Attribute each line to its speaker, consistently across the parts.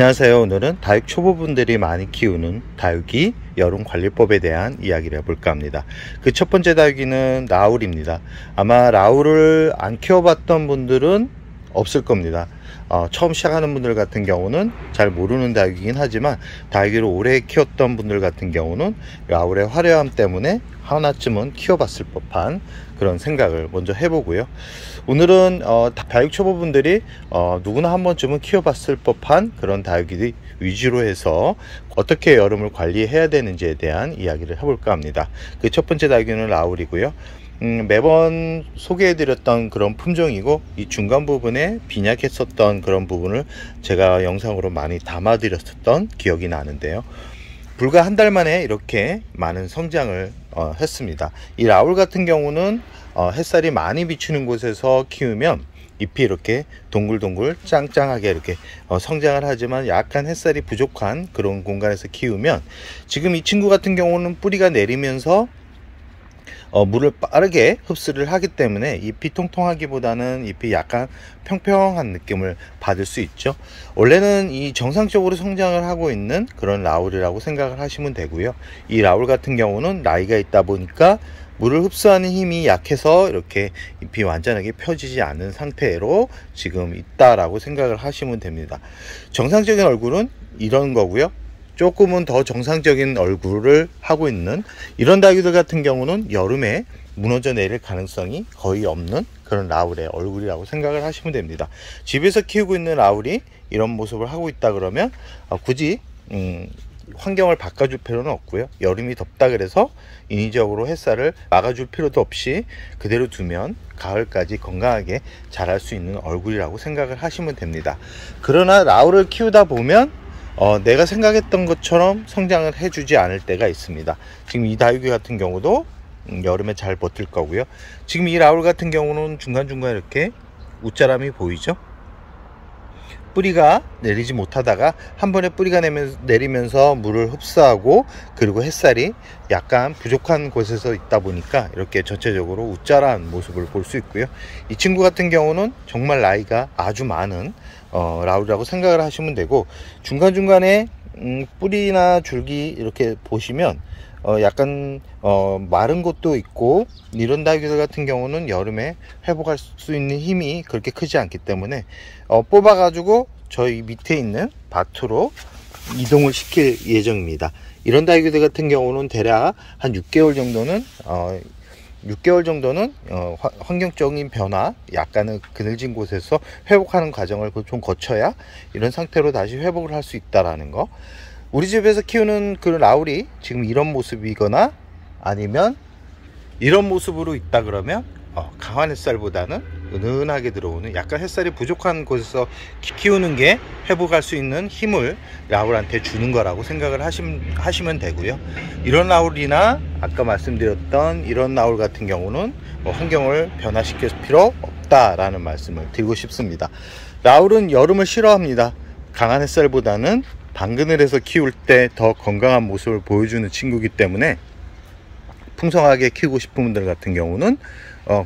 Speaker 1: 안녕하세요. 오늘은 다육 초보분들이 많이 키우는 다육이 여름관리법에 대한 이야기를 해볼까 합니다. 그 첫 번째 다육이는 라울입니다. 아마 라울을 안 키워봤던 분들은 없을 겁니다. 처음 시작하는 분들 같은 경우는 잘 모르는 다육이긴 하지만 다육이를 오래 키웠던 분들 같은 경우는 라울의 화려함 때문에 하나쯤은 키워봤을 법한 그런 생각을 먼저 해보고요. 오늘은 다육 초보분들이 누구나 한 번쯤은 키워봤을 법한 그런 다육이 위주로 해서 어떻게 여름을 관리해야 되는지에 대한 이야기를 해볼까 합니다. 그 첫 번째 다육이는 라울이고요. 매번 소개해드렸던 그런 품종이고, 이 중간 부분에 빈약했었던 그런 부분을 제가 영상으로 많이 담아드렸었던 기억이 나는데요. 불과 한 달 만에 이렇게 많은 성장을 했습니다. 이 라울 같은 경우는 햇살이 많이 비추는 곳에서 키우면 잎이 이렇게 동글동글 짱짱하게 이렇게 성장을 하지만, 약간 햇살이 부족한 그런 공간에서 키우면, 지금 이 친구 같은 경우는 뿌리가 내리면서 물을 빠르게 흡수를 하기 때문에 잎이 통통하기보다는 잎이 약간 평평한 느낌을 받을 수 있죠. 원래는 이 정상적으로 성장을 하고 있는 그런 라울이라고 생각을 하시면 되고요. 이 라울 같은 경우는 나이가 있다 보니까 물을 흡수하는 힘이 약해서 이렇게 잎이 완전하게 펴지지 않은 상태로 지금 있다라고 생각을 하시면 됩니다. 정상적인 얼굴은 이런 거고요. 조금은 더 정상적인 얼굴을 하고 있는 이런 다육이들 같은 경우는 여름에 무너져 내릴 가능성이 거의 없는 그런 라울의 얼굴이라고 생각을 하시면 됩니다. 집에서 키우고 있는 라울이 이런 모습을 하고 있다 그러면 굳이 환경을 바꿔줄 필요는 없고요. 여름이 덥다 그래서 인위적으로 햇살을 막아줄 필요도 없이 그대로 두면 가을까지 건강하게 자랄 수 있는 얼굴이라고 생각을 하시면 됩니다. 그러나 라울을 키우다 보면 내가 생각했던 것처럼 성장을 해주지 않을 때가 있습니다. 지금 이 다육이 같은 경우도 여름에 잘 버틸 거고요. 지금 이 라울 같은 경우는 중간중간 이렇게 웃자람이 보이죠? 뿌리가 내리지 못하다가 한 번에 뿌리가 내리면서 물을 흡수하고, 그리고 햇살이 약간 부족한 곳에서 있다 보니까 이렇게 전체적으로 웃자란 모습을 볼 수 있고요. 이 친구 같은 경우는 정말 나이가 아주 많은 라울이라고 생각을 하시면 되고, 중간중간에 뿌리나 줄기 이렇게 보시면 약간 마른 곳도 있고, 이런 다육이들 같은 경우는 여름에 회복할 수 있는 힘이 그렇게 크지 않기 때문에 뽑아 가지고 저희 밑에 있는 밭으로 이동을 시킬 예정입니다. 이런 다육이들 같은 경우는 대략 한 6개월 정도는 환경적인 변화, 약간은 그늘진 곳에서 회복하는 과정을 좀 거쳐야 이런 상태로 다시 회복을 할 수 있다라는 거. 우리 집에서 키우는 그 라울이 지금 이런 모습이거나 아니면 이런 모습으로 있다 그러면 강한 햇살보다는 은은하게 들어오는, 약간 햇살이 부족한 곳에서 키우는 게 회복할 수 있는 힘을 라울한테 주는 거라고 생각을 하시면 되고요. 이런 라울이나 아까 말씀드렸던 이런 라울 같은 경우는 환경을 변화시킬 필요 없다라는 말씀을 드리고 싶습니다. 라울은 여름을 싫어합니다. 강한 햇살보다는 방그늘에서 키울 때 더 건강한 모습을 보여주는 친구이기 때문에, 풍성하게 키우고 싶은 분들 같은 경우는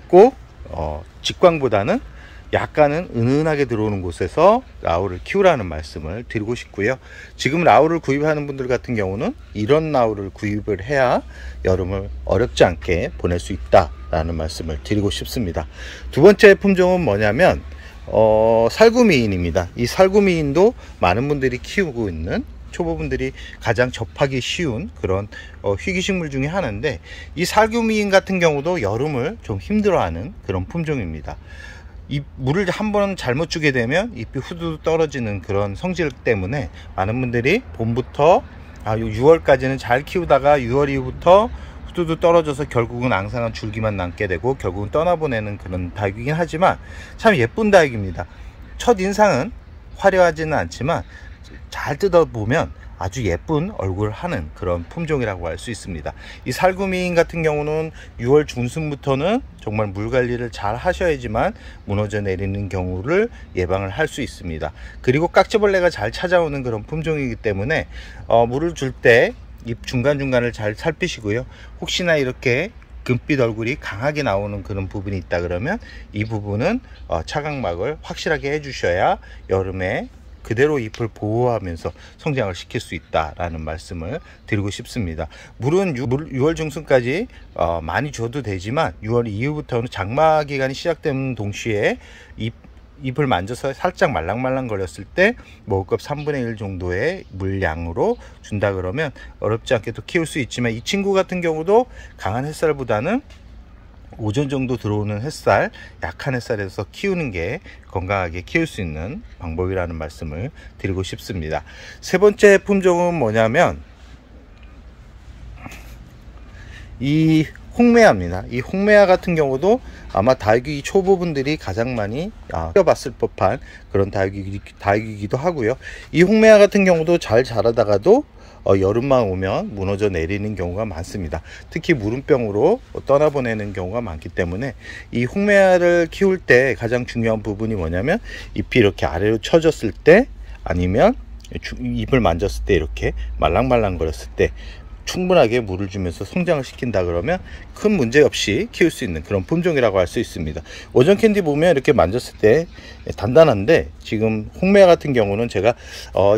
Speaker 1: 꼭 직광보다는 약간은 은은하게 들어오는 곳에서 라울을 키우라는 말씀을 드리고 싶고요. 지금 라울을 구입하는 분들 같은 경우는 이런 라울을 구입을 해야 여름을 어렵지 않게 보낼 수 있다라는 말씀을 드리고 싶습니다. 두 번째 품종은 뭐냐면 살구미인입니다. 이 살구미인도 많은 분들이 키우고 있는, 초보분들이 가장 접하기 쉬운 그런 희귀식물 중에 하나인데, 이 살구미인 같은 경우도 여름을 좀 힘들어하는 그런 품종입니다. 이 물을 한번 잘못 주게 되면 잎이 후두둑 떨어지는 그런 성질 때문에 많은 분들이 봄부터 6월까지는 잘 키우다가 6월 이후부터 후두둑 떨어져서 결국은 앙상한 줄기만 남게 되고 결국은 떠나보내는 그런 다육이긴 하지만 참 예쁜 다육입니다. 첫인상은 화려하지는 않지만 잘 뜯어보면 아주 예쁜 얼굴을 하는 그런 품종이라고 할 수 있습니다. 이 살구미인 같은 경우는 6월 중순부터는 정말 물 관리를 잘 하셔야지만 무너져 내리는 경우를 예방을 할 수 있습니다. 그리고 깍지벌레가 잘 찾아오는 그런 품종이기 때문에 물을 줄 때 잎 중간중간을 잘 살피시고요. 혹시나 이렇게 금빛 얼굴이 강하게 나오는 그런 부분이 있다 그러면 이 부분은 차광막을 확실하게 해주셔야 여름에 그대로 잎을 보호하면서 성장을 시킬 수 있다라는 말씀을 드리고 싶습니다. 물은 6월 중순까지 많이 줘도 되지만 6월 이후부터는 장마 기간이 시작되는 동시에 잎을 만져서 살짝 말랑말랑 거렸을 때 먹을컵 3분의 1 정도의 물량으로 준다 그러면 어렵지 않게 또 키울 수 있지만, 이 친구 같은 경우도 강한 햇살보다는 오전 정도 들어오는 햇살, 약한 햇살에서 키우는 게 건강하게 키울 수 있는 방법이라는 말씀을 드리고 싶습니다. 세 번째 품종은 뭐냐면 이 홍매화입니다. 이 홍매화 같은 경우도 아마 다육이 초보분들이 가장 많이 키워봤을 법한 그런 다육이기도 하고요. 이 홍매화 같은 경우도 잘 자라다가도 여름만 오면 무너져 내리는 경우가 많습니다. 특히 무름병으로 떠나보내는 경우가 많기 때문에 이 홍매화를 키울 때 가장 중요한 부분이 뭐냐면, 잎이 이렇게 아래로 처졌을 때, 아니면 잎을 만졌을 때 이렇게 말랑말랑 거렸을 때 충분하게 물을 주면서 성장을 시킨다 그러면 큰 문제 없이 키울 수 있는 그런 품종이라고 할 수 있습니다. 오전 캔디 보면 이렇게 만졌을 때 단단한데, 지금 홍매화 같은 경우는 제가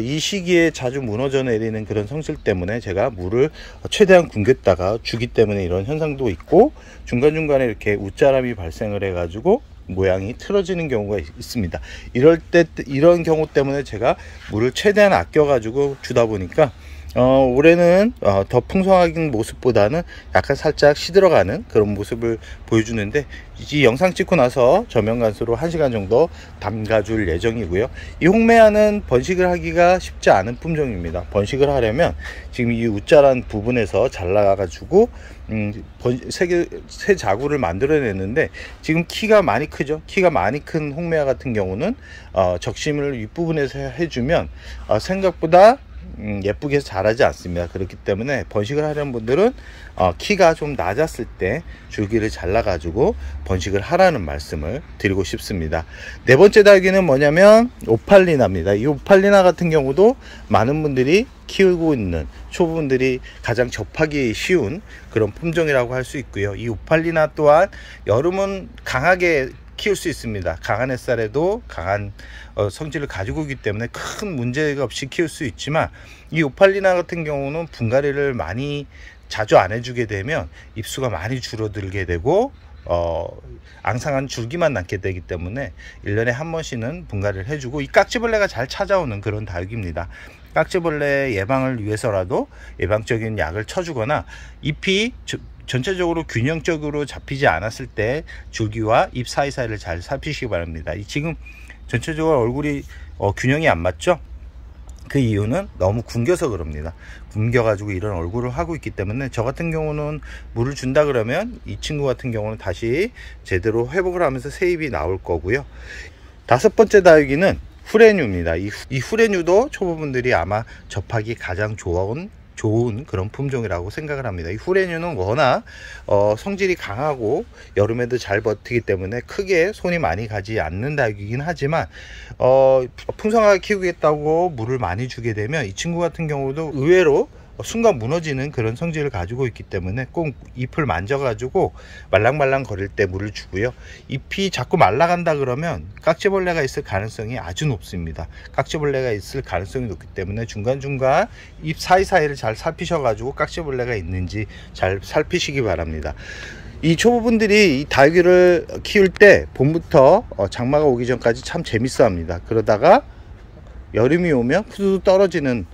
Speaker 1: 이 시기에 자주 무너져 내리는 그런 성질 때문에 제가 물을 최대한 굶겼다가 주기 때문에 이런 현상도 있고, 중간중간에 이렇게 웃자람이 발생을 해 가지고 모양이 틀어지는 경우가 있습니다. 이런 경우 때문에 제가 물을 최대한 아껴 가지고 주다 보니까 올해는 더 풍성한 모습보다는 약간 살짝 시들어가는 그런 모습을 보여주는데, 이 영상 찍고 나서 저면간수로 1시간 정도 담가줄 예정이고요. 이 홍매화는 번식을 하기가 쉽지 않은 품종입니다. 번식을 하려면 지금 이 웃자란 부분에서 잘라가지고 새 자구를 만들어내는데, 지금 키가 많이 크죠. 키가 많이 큰 홍매화 같은 경우는 적심을 윗부분에서 해주면 생각보다 예쁘게 자라지 않습니다. 그렇기 때문에 번식을 하려는 분들은 키가 좀 낮았을 때 줄기를 잘라 가지고 번식을 하라는 말씀을 드리고 싶습니다. 네 번째 다육이는 뭐냐면 오팔리나입니다. 이 오팔리나 같은 경우도 많은 분들이 키우고 있는, 초보분들이 가장 접하기 쉬운 그런 품종이라고 할 수 있고요. 이 오팔리나 또한 여름은 강하게 키울 수 있습니다. 강한 햇살에도 강한 성질을 가지고 있기 때문에 큰 문제가 없이 키울 수 있지만, 이 오팔리나 같은 경우는 분갈이를 많이 자주 안 해주게 되면 잎수가 많이 줄어들게 되고 앙상한 줄기만 남게 되기 때문에 1년에 한 번씩은 분갈이를 해주고, 이 깍지벌레가 잘 찾아오는 그런 다육입니다. 깍지벌레 예방을 위해서라도 예방적인 약을 쳐주거나, 잎이 전체적으로 균형적으로 잡히지 않았을 때 줄기와 잎 사이사이를 잘 살피시기 바랍니다. 지금 전체적으로 얼굴이 균형이 안 맞죠? 그 이유는 너무 굶겨서 그럽니다. 굶겨 가지고 이런 얼굴을 하고 있기 때문에, 저 같은 경우는 물을 준다 그러면 이 친구 같은 경우는 다시 제대로 회복을 하면서 새 잎이 나올 거고요. 다섯 번째 다육이는 후레뉴입니다. 이 후레뉴도 초보분들이 아마 접하기 가장 좋은 그런 품종이라고 생각을 합니다. 이 후레뉴는 워낙 성질이 강하고 여름에도 잘 버티기 때문에 크게 손이 많이 가지 않는 다육이긴 하지만, 풍성하게 키우겠다고 물을 많이 주게 되면 이 친구 같은 경우도 의외로 순간 무너지는 그런 성질을 가지고 있기 때문에 꼭 잎을 만져 가지고 말랑말랑 거릴 때 물을 주고요. 잎이 자꾸 말라간다 그러면 깍지벌레가 있을 가능성이 아주 높습니다. 깍지벌레가 있을 가능성이 높기 때문에 중간중간 잎 사이사이를 잘 살피셔 가지고 깍지벌레가 있는지 잘 살피시기 바랍니다. 이 초보분들이 이 다육이를 키울 때 봄부터 장마가 오기 전까지 참 재밌어 합니다. 그러다가 여름이 오면 푸드 떨어지는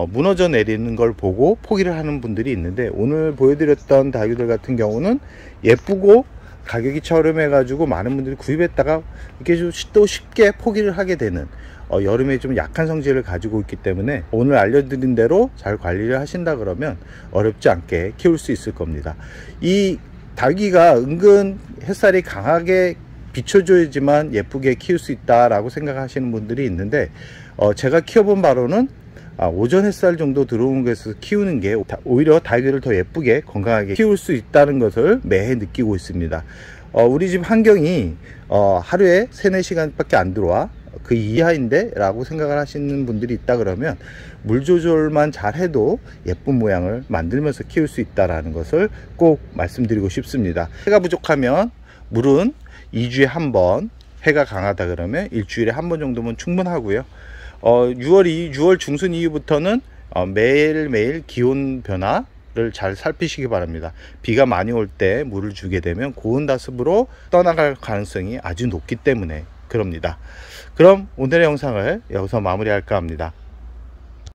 Speaker 1: 무너져 내리는 걸 보고 포기를 하는 분들이 있는데, 오늘 보여드렸던 다육이들 같은 경우는 예쁘고 가격이 저렴해 가지고 많은 분들이 구입했다가 이렇게 또 쉽게 포기를 하게 되는, 여름에 좀 약한 성질을 가지고 있기 때문에 오늘 알려드린 대로 잘 관리를 하신다 그러면 어렵지 않게 키울 수 있을 겁니다. 이 다육이가 은근 햇살이 강하게 비춰줘야지만 예쁘게 키울 수 있다라고 생각하시는 분들이 있는데, 제가 키워본 바로는 오전 햇살 정도 들어오는 곳에서 키우는 게 오히려 다육이를 더 예쁘게 건강하게 키울 수 있다는 것을 매해 느끼고 있습니다. 우리 집 환경이 하루에 3-4시간 밖에 안 들어와 그 이하인데 라고 생각을 하시는 분들이 있다 그러면, 물 조절만 잘 해도 예쁜 모양을 만들면서 키울 수 있다는 것을 꼭 말씀드리고 싶습니다. 해가 부족하면 물은 2주에 한 번, 해가 강하다 그러면 일주일에 한 번 정도면 충분하고요. 6월 중순 이후부터는 매일매일 기온 변화를 잘 살피시기 바랍니다. 비가 많이 올 때 물을 주게 되면 고온 다습으로 떠나갈 가능성이 아주 높기 때문에 그럽니다. 그럼 오늘의 영상을 여기서 마무리할까 합니다.